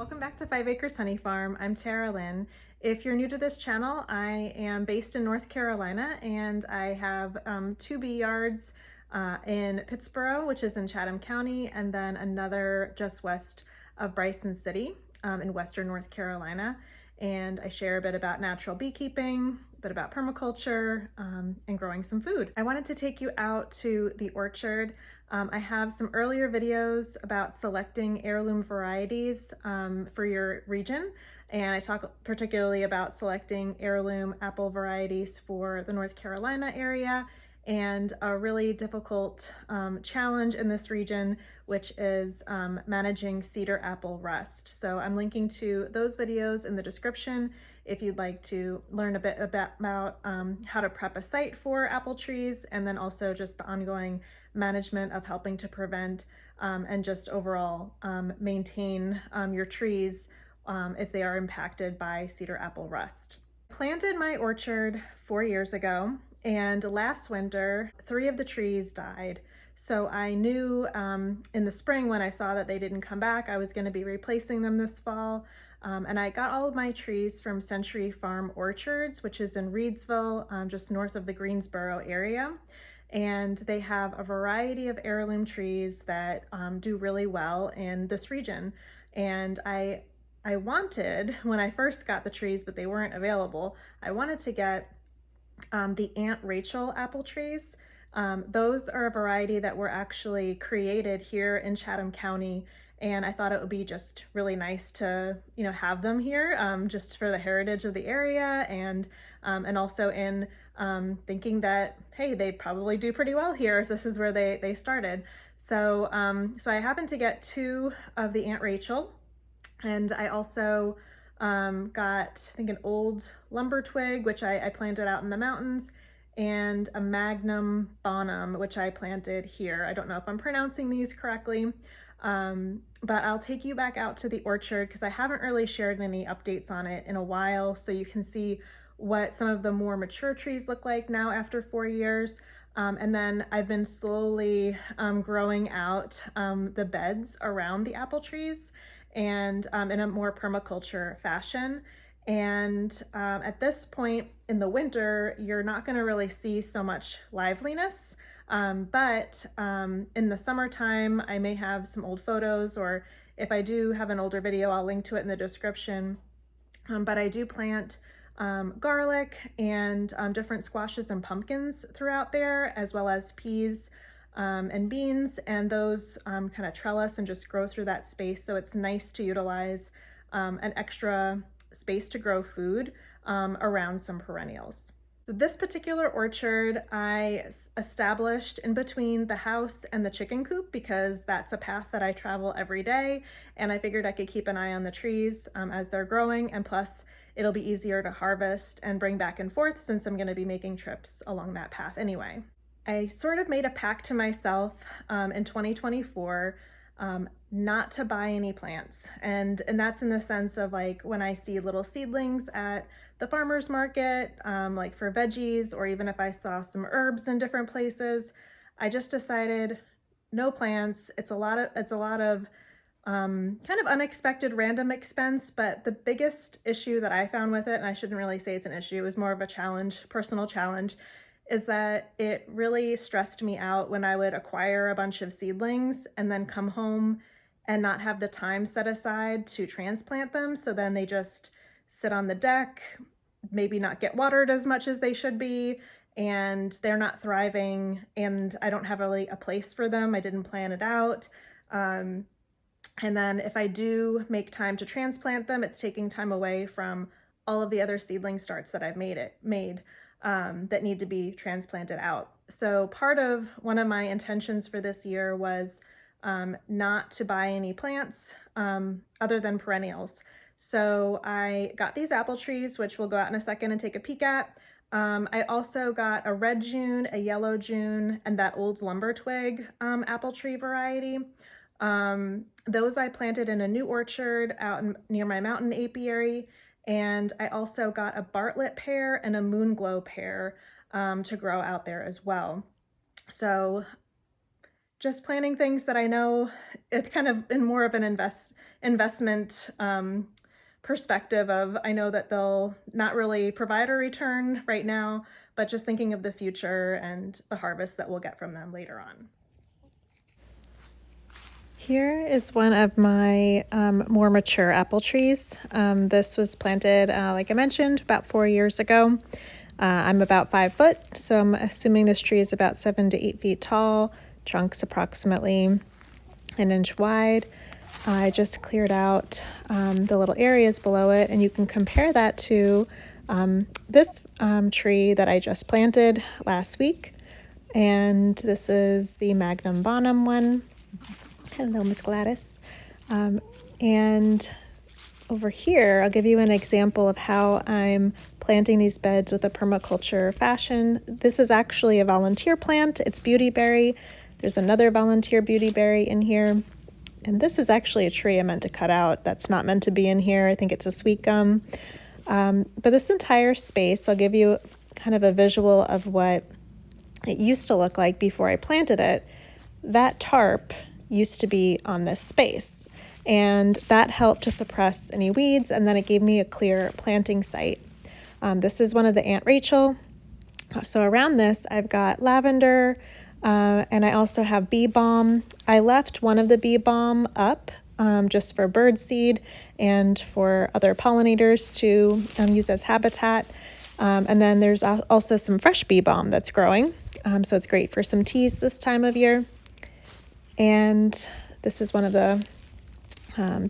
Welcome back to 5 Acres Honey Farm. I'm Tara Lynn. If you're new to this channel, I am based in North Carolina and I have 2 bee yards in Pittsboro, which is in Chatham County, and then another just west of Bryson City in western North Carolina. And I share a bit about natural beekeeping, a bit about permaculture, and growing some food. I wanted to take you out to the orchard. I have some earlier videos about selecting heirloom varieties for your region, and I talk particularly about selecting heirloom apple varieties for the North Carolina area and a really difficult challenge in this region, which is managing cedar apple rust. So I'm linking to those videos in the description if you'd like to learn a bit about how to prep a site for apple trees, and then also just the ongoing management of helping to prevent and just overall maintain your trees if they are impacted by cedar apple rust. I planted my orchard 4 years ago, and last winter 3 of the trees died. So I knew in the spring when I saw that they didn't come back, I was going to be replacing them this fall. And I got all of my trees from Century Farm Orchards, which is in Reedsville, just north of the Greensboro area. And they have a variety of heirloom trees that do really well in this region. And I wanted, when I first got the trees, but they weren't available, I wanted to get the Aunt Rachel apple trees. Those are a variety that were actually created here in Chatham County, and I thought it would be just really nice to, have them here, just for the heritage of the area, and also in thinking that, hey, they probably do pretty well here if this is where they started. So I happened to get 2 of the Aunt Rachel, and I also got, I think, an old lumber twig, which I planted out in the mountains, and a Magnum bonum, which I planted here. I don't know if I'm pronouncing these correctly, but I'll take you back out to the orchard because I haven't really shared any updates on it in a while, so you can see what some of the more mature trees look like now after 4 years. And then I've been slowly growing out the beds around the apple trees, and in a more permaculture fashion. And at this point in the winter, you're not going to really see so much liveliness. But in the summertime, I may have some old photos, or if I do have an older video, I'll link to it in the description. But I do plant garlic and different squashes and pumpkins throughout there, as well as peas and beans, and those kind of trellis and just grow through that space. So it's nice to utilize an extra space to grow food around some perennials. So this particular orchard I established in between the house and the chicken coop because that's a path that I travel every day, and I figured I could keep an eye on the trees as they're growing, and plus it'll be easier to harvest and bring back and forth since I'm going to be making trips along that path anyway. I sort of made a pact to myself in 2024 not to buy any plants. And that's in the sense of, like, when I see little seedlings at the farmer's market, like for veggies, or even if I saw some herbs in different places, I just decided no plants. It's a lot of kind of unexpected random expense, but the biggest issue that I found with it, and I shouldn't really say it's an issue, it was more of a challenge, personal challenge, is that it really stressed me out when I would acquire a bunch of seedlings and then come home and not have the time set aside to transplant them. So then they just sit on the deck, maybe not get watered as much as they should be, and they're not thriving, and I don't have really a place for them. I didn't plan it out. And then if I do make time to transplant them, it's taking time away from all of the other seedling starts that I've made that need to be transplanted out. So part of one of my intentions for this year was not to buy any plants other than perennials. So I got these apple trees, which we'll go out in a second and take a peek at. I also got a red June, a yellow June, and that old lumber twig apple tree variety. Those I planted in a new orchard out near my mountain apiary. And I also got a Bartlett pear and a Moonglow pear to grow out there as well. So just planting things that I know it's kind of in more of an investment perspective of, I know that they'll not really provide a return right now, but just thinking of the future and the harvest that we'll get from them later on. Here is one of my more mature apple trees. This was planted, like I mentioned, about 4 years ago. I'm about 5 foot, so I'm assuming this tree is about 7 to 8 feet tall. Trunk's approximately an inch wide. I just cleared out the little areas below it, and you can compare that to this tree that I just planted last week. And this is the Magnum Bonum one. Hello, Miss Gladys. And over here, I'll give you an example of how I'm planting these beds with a permaculture fashion. This is actually a volunteer plant. It's beautyberry. There's another volunteer beautyberry in here. And this is actually a tree I meant to cut out. That's not meant to be in here. I think it's a sweet gum. But this entire space, I'll give you kind of a visual of what it used to look like before I planted it. That tarp used to be on this space, and that helped to suppress any weeds, and then it gave me a clear planting site. This is one of the Aunt Rachel. So around this, I've got lavender, and I also have bee balm. I left one of the bee balm up just for bird seed and for other pollinators to use as habitat. And then there's also some fresh bee balm that's growing. So it's great for some teas this time of year. And this is one of the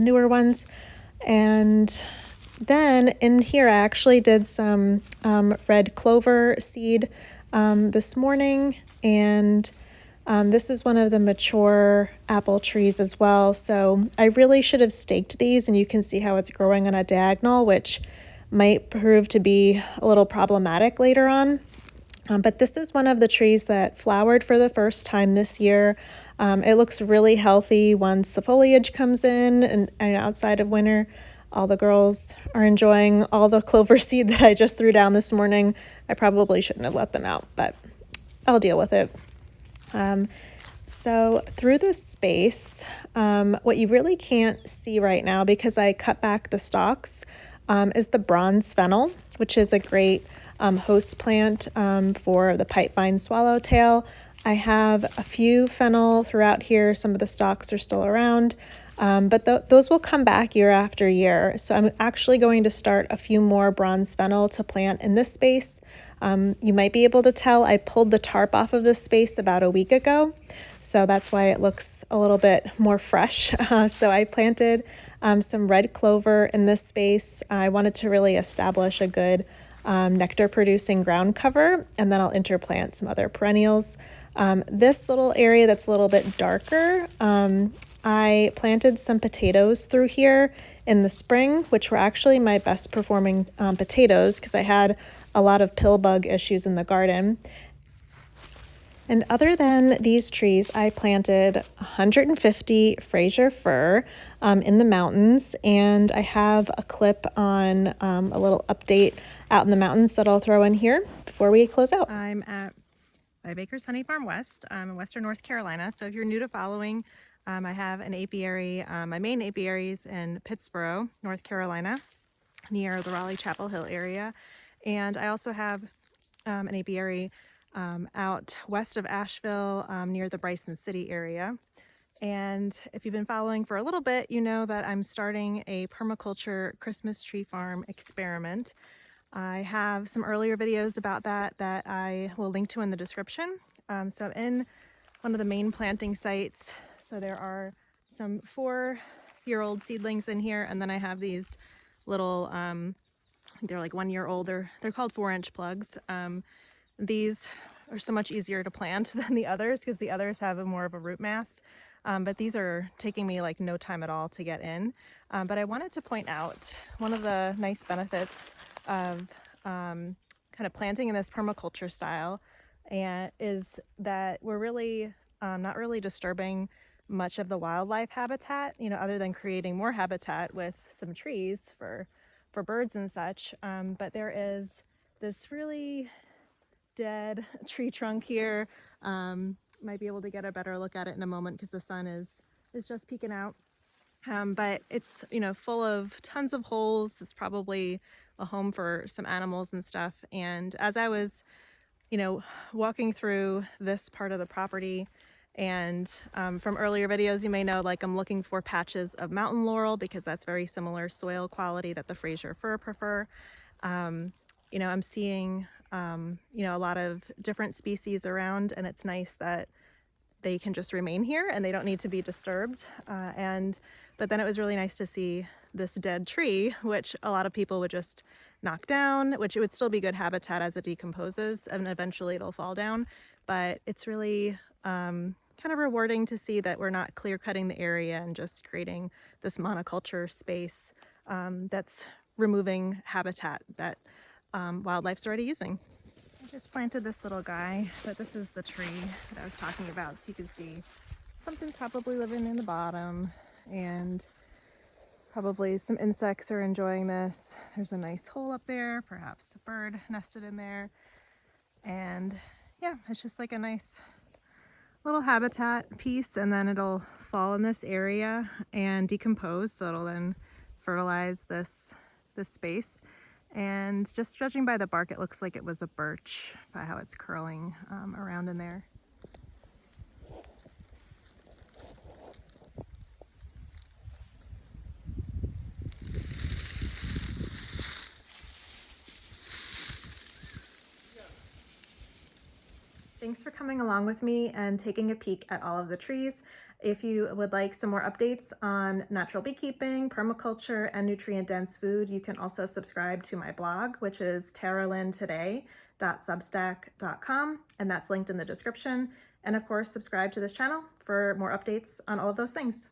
newer ones. And then in here, I actually did some red clover seed this morning, and this is one of the mature apple trees as well. So I really should have staked these, and you can see how it's growing on a diagonal, which might prove to be a little problematic later on. But this is one of the trees that flowered for the first time this year. It looks really healthy once the foliage comes in and outside of winter. All the girls are enjoying all the clover seed that I just threw down this morning. I probably shouldn't have let them out, but I'll deal with it. So through this space, what you really can't see right now, because I cut back the stalks, is the bronze fennel, which is a great host plant for the pipevine swallowtail. I have a few fennel throughout here. Some of the stalks are still around, but those will come back year after year. So I'm actually going to start a few more bronze fennel to plant in this space. You might be able to tell I pulled the tarp off of this space about a week ago, so that's why it looks a little bit more fresh. So I planted some red clover in this space. I wanted to really establish a good nectar producing ground cover, and then I'll interplant some other perennials. This little area that's a little bit darker, I planted some potatoes through here in the spring, which were actually my best performing potatoes because I had a lot of pill bug issues in the garden. And other than these trees, I planted 150 Fraser fir in the mountains, and I have a clip on a little update out in the mountains that I'll throw in here before we close out. I'm at 5 Acres Honey Farm West in western North Carolina. So if you're new to following, I have an apiary, my main apiaries in Pittsboro, North Carolina, near the Raleigh-Chapel Hill area. And I also have an apiary out west of Asheville near the Bryson City area. And if you've been following for a little bit, you know that I'm starting a permaculture Christmas tree farm experiment. I have some earlier videos about that I will link to in the description. So I'm in one of the main planting sites. So there are some 4-year-old seedlings in here, and then I have these little, they're like 1 year old. They're called 4-inch plugs. These are so much easier to plant than the others because the others have more of a root mass. But these are taking me like no time at all to get in. But I wanted to point out one of the nice benefits of kind of planting in this permaculture style is that we're really not really disturbing much of the wildlife habitat, you know, other than creating more habitat with some trees for birds and such. But there is this really dead tree trunk here. Might be able to get a better look at it in a moment because the sun is just peeking out. But it's, you know, full of tons of holes. It's probably a home for some animals and stuff. And as I was, you know, walking through this part of the property, and from earlier videos, you may know, like, I'm looking for patches of mountain laurel because that's very similar soil quality that the Fraser fir prefer. Um, you know, I'm seeing, you know, a lot of different species around, and it's nice that they can just remain here and they don't need to be disturbed. But then it was really nice to see this dead tree, which a lot of people would just knock down, which it would still be good habitat as it decomposes, and eventually it'll fall down. But it's really kind of rewarding to see that we're not clear cutting the area and just creating this monoculture space that's removing habitat that wildlife's already using. I just planted this little guy, but this is the tree that I was talking about. So you can see something's probably living in the bottom, and probably some insects are enjoying this. There's a nice hole up there, perhaps a bird nested in there. And yeah, it's just like a nice little habitat piece, and then it'll fall in this area and decompose. So it'll then fertilize this space. And just judging by the bark, it looks like it was a birch by how it's curling around in there. Thanks for coming along with me and taking a peek at all of the trees. If you would like some more updates on natural beekeeping, permaculture, and nutrient-dense food, you can also subscribe to my blog, which is taralintoday.substack.com, and that's linked in the description. And of course, subscribe to this channel for more updates on all of those things.